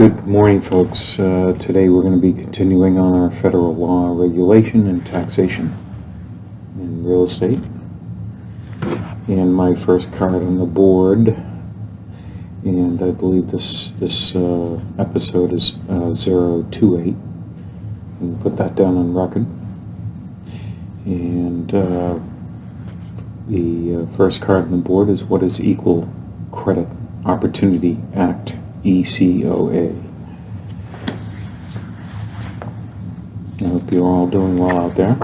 Good morning, folks. Today we're going to be continuing on our federal law, regulation, and taxation in real estate. And my first card on the board, and I believe this episode is 028. And put that down on record. And the first card on the board is what is Equal Credit Opportunity Act, ECOA. I hope you're all doing well out there.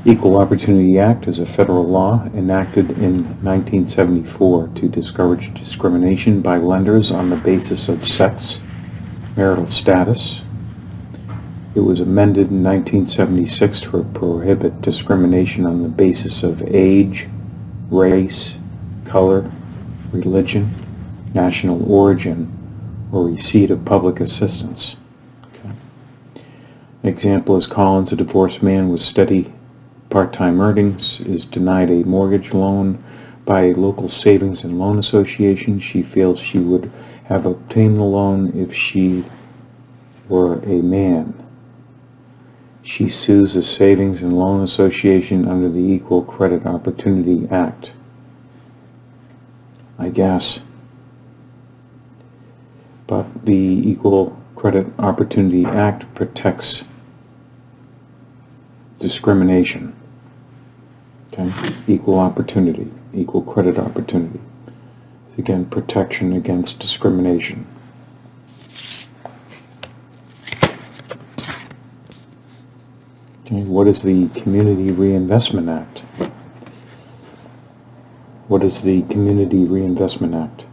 Equal Opportunity Act is a federal law enacted in 1974 to discourage discrimination by lenders on the basis of sex, marital status. It was amended in 1976 to prohibit discrimination on the basis of age, race, color, religion, national origin, or receipt of public assistance. Okay. An example is Collins, a divorced man with steady part-time earnings, is denied a mortgage loan by a local savings and loan association. She feels she would have obtained the loan if she were a man. She sues the Savings and Loan Association under the Equal Credit Opportunity Act. I guess. But the Equal Credit Opportunity Act protects discrimination. Okay? Equal opportunity, equal credit opportunity. Again, protection against discrimination. Okay, what is the Community Reinvestment Act? What is the Community Reinvestment Act?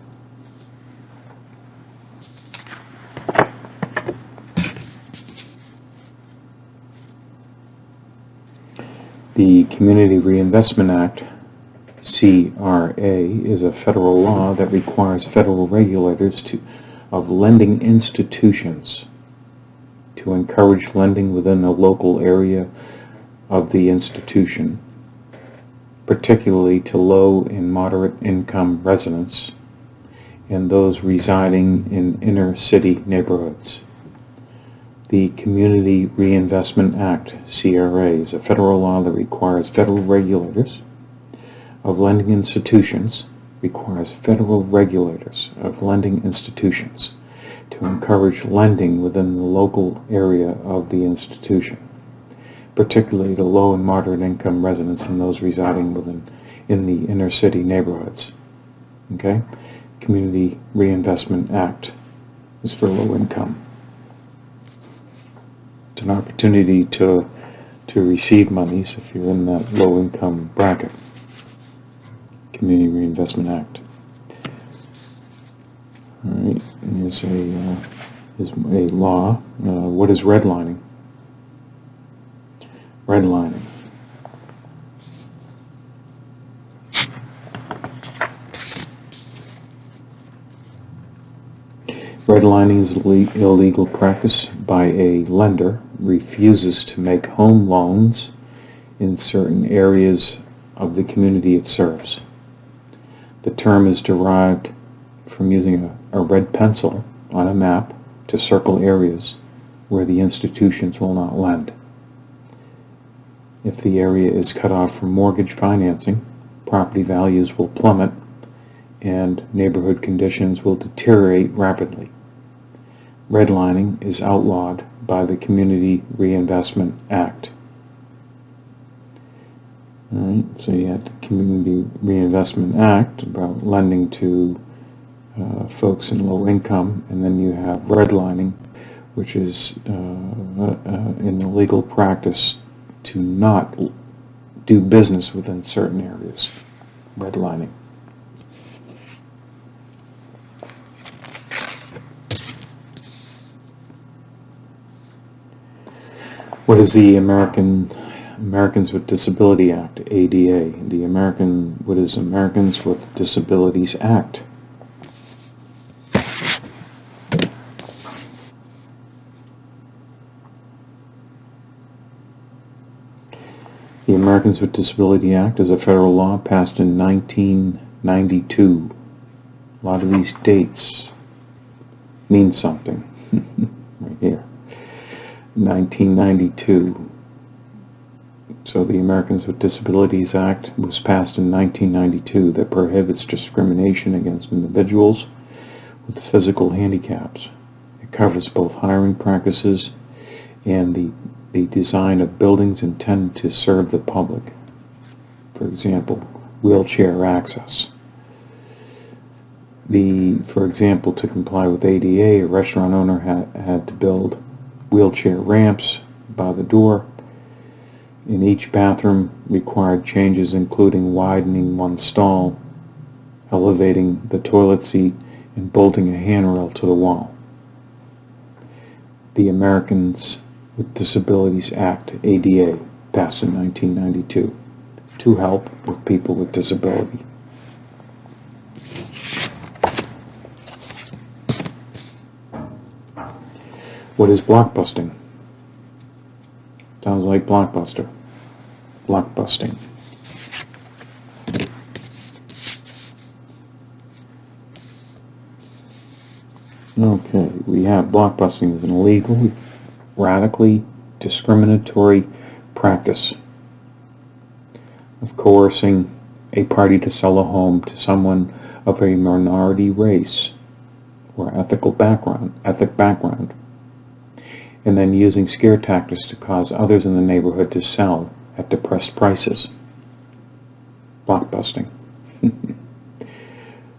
The Community Reinvestment Act, CRA, is a federal law that requires federal regulators of lending institutions to encourage lending within a local area of the institution, particularly to low and moderate income residents and those residing in inner city neighborhoods. The Community Reinvestment Act, CRA, is a federal law that requires federal regulators of lending institutions, to encourage lending within the local area of the institution, particularly to low and moderate income residents and those residing in the inner city neighborhoods. Okay? Community Reinvestment Act is for low income. It's an opportunity to receive monies if you're in that low income bracket. Community Reinvestment Act. All right, here's a law. What is redlining? Redlining. Redlining is illegal practice by a lender refuses to make home loans in certain areas of the community it serves. The term is derived from using a red pencil on a map to circle areas where the institutions will not lend. If the area is cut off from mortgage financing, property values will plummet and neighborhood conditions will deteriorate rapidly. Redlining is outlawed by the Community Reinvestment Act. All right, so you have the Community Reinvestment Act about lending to folks in low income, and then you have redlining, which is an illegal practice to not do business within certain areas. Redlining. What is the Americans with Disability Act, ADA? What is Americans with Disabilities Act? The Americans with Disability Act is a federal law passed in 19 92. A lot of these dates mean something. Right here. 1992. So the Americans with Disabilities Act was passed in 1992 that prohibits discrimination against individuals with physical handicaps. It covers both hiring practices and the design of buildings intended to serve the public. For example, wheelchair access. For example, to comply with ADA, a restaurant owner had to build wheelchair ramps by the door. In each bathroom required changes including widening one stall, elevating the toilet seat, and bolting a handrail to the wall. The Americans with Disabilities Act, ADA, passed in 1992 to help with people with disability. What is blockbusting? Sounds like blockbuster. Blockbusting. Okay, we have blockbusting as an illegal, radically discriminatory practice of coercing a party to sell a home to someone of a minority race or ethnic background, and then using scare tactics to cause others in the neighborhood to sell at depressed prices. Blockbusting.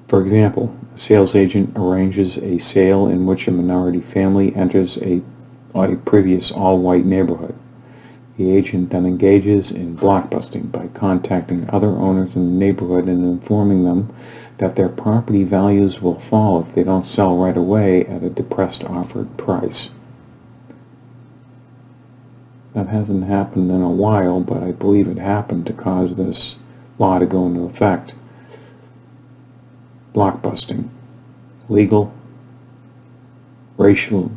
For example, a sales agent arranges a sale in which a minority family enters a previous all-white neighborhood. The agent then engages in blockbusting by contacting other owners in the neighborhood and informing them that their property values will fall if they don't sell right away at a depressed offered price. That hasn't happened in a while, but I believe it happened to cause this law to go into effect. Blockbusting. Legal, racial,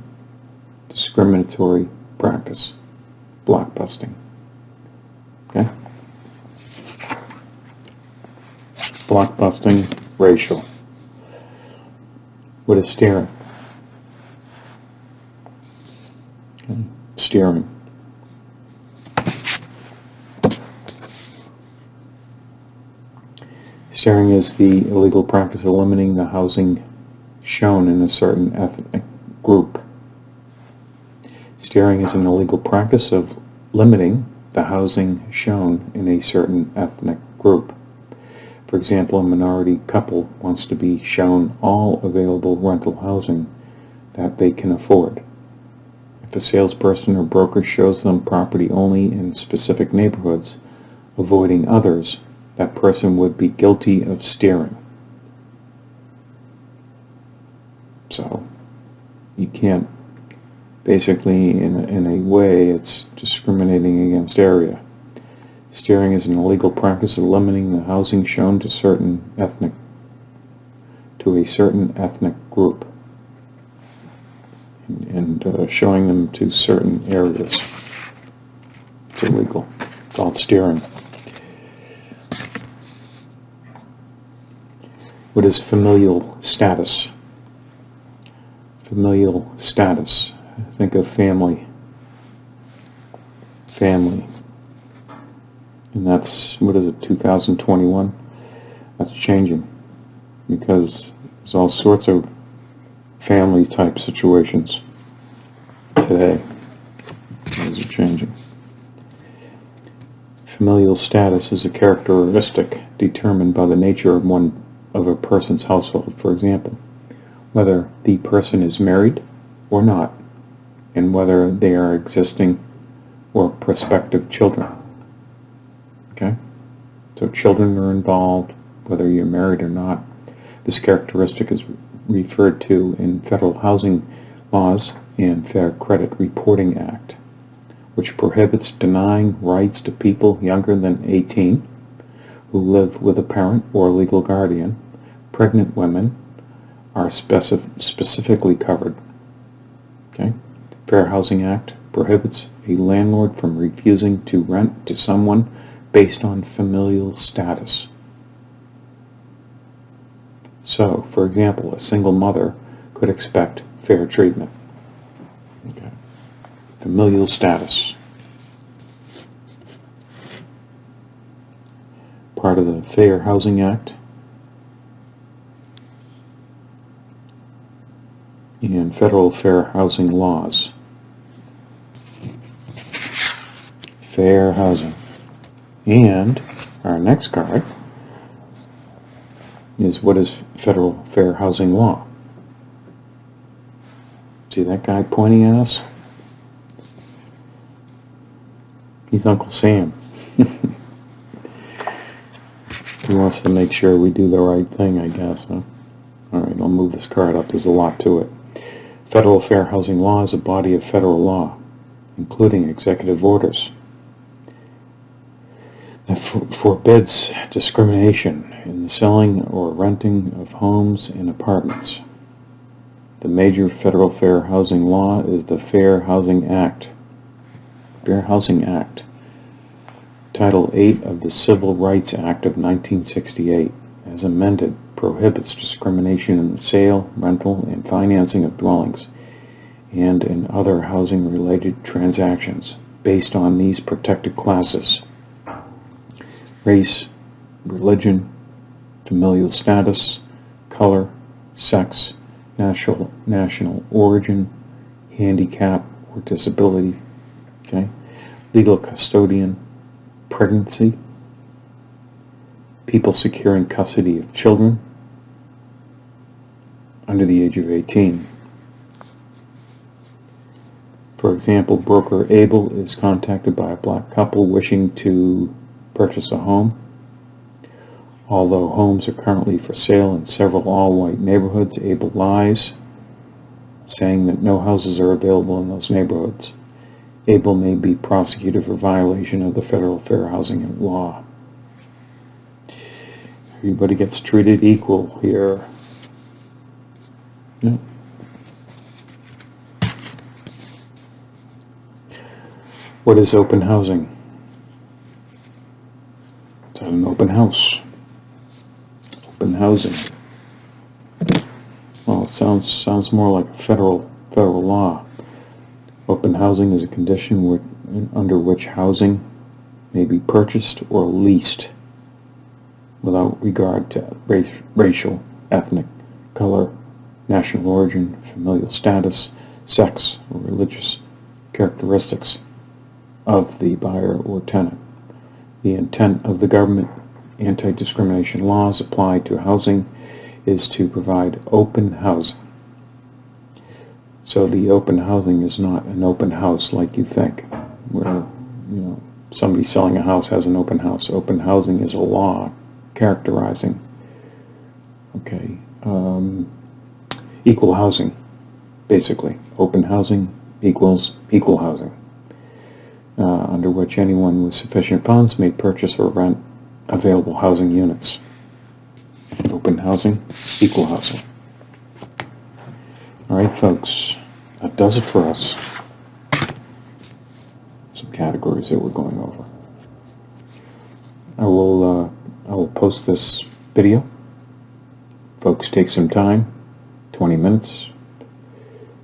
discriminatory practice. Blockbusting. Okay? Blockbusting, racial. What is steering? Okay. Steering. Steering is the illegal practice of limiting the housing shown in a certain ethnic group. Steering is an illegal practice of limiting the housing shown in a certain ethnic group. For example, a minority couple wants to be shown all available rental housing that they can afford. If a salesperson or broker shows them property only in specific neighborhoods, avoiding others, that person would be guilty of steering. So, you can't, basically, in a way, it's discriminating against area. Steering is an illegal practice of limiting the housing shown to a certain ethnic group and showing them to certain areas. It's illegal. It's called steering. What is familial status? Familial status. Think of family. Family. And that's, what is it, 2021? That's changing. Because there's all sorts of family type situations today. Those are changing. Familial status is a characteristic determined by the nature of a person's household. For example, whether the person is married or not, and whether they are existing or prospective children. Okay? So children are involved, whether you're married or not. This characteristic is referred to in federal housing laws and Fair Credit Reporting Act, which prohibits denying rights to people younger than 18 who live with a parent or legal guardian. Pregnant women are specifically covered. Okay? Fair Housing Act prohibits a landlord from refusing to rent to someone based on familial status. So, for example, a single mother could expect fair treatment. Okay. Familial status. Part of the Fair Housing Act and federal fair housing laws. Fair housing. And our next card is what is federal fair housing law. See that guy pointing at us? He's Uncle Sam. He wants to make sure we do the right thing, I guess. Huh? All right, I'll move this card up. There's a lot to it. Federal fair housing law is a body of federal law, including executive orders, that forbids discrimination in the selling or renting of homes and apartments. The major federal fair housing law is the Fair Housing Act. Fair Housing Act. Title 8 of the Civil Rights Act of 1968, as amended, prohibits discrimination in the sale, rental, and financing of dwellings and in other housing-related transactions based on these protected classes: race, religion, familial status, color, sex, national origin, handicap or disability, okay, legal custodian, pregnancy, people securing custody of children under the age of 18. For example, broker Abel is contacted by a black couple wishing to purchase a home. Although homes are currently for sale in several all-white neighborhoods, Abel lies, saying that no houses are available in those neighborhoods. Abel may be prosecuted for violation of the federal fair housing law. Everybody gets treated equal here. Yeah. What is open housing? It's an open house. Open housing. Well, it sounds more like a federal law. Open housing is a condition under which housing may be purchased or leased without regard to racial, ethnic, color, national origin, familial status, sex, or religious characteristics of the buyer or tenant. The intent of the government anti-discrimination laws applied to housing is to provide open housing. So the open housing is not an open house like you think, where somebody selling a house has an open house. Open housing is a law characterizing equal housing, basically. Open housing equals equal housing, under which anyone with sufficient funds may purchase or rent available housing units. Open housing, equal housing. All right, folks, that does it for us. Some categories that we're going over. I will post this video. Folks, take some time, 20 minutes,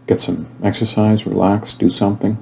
get some exercise, relax, do something.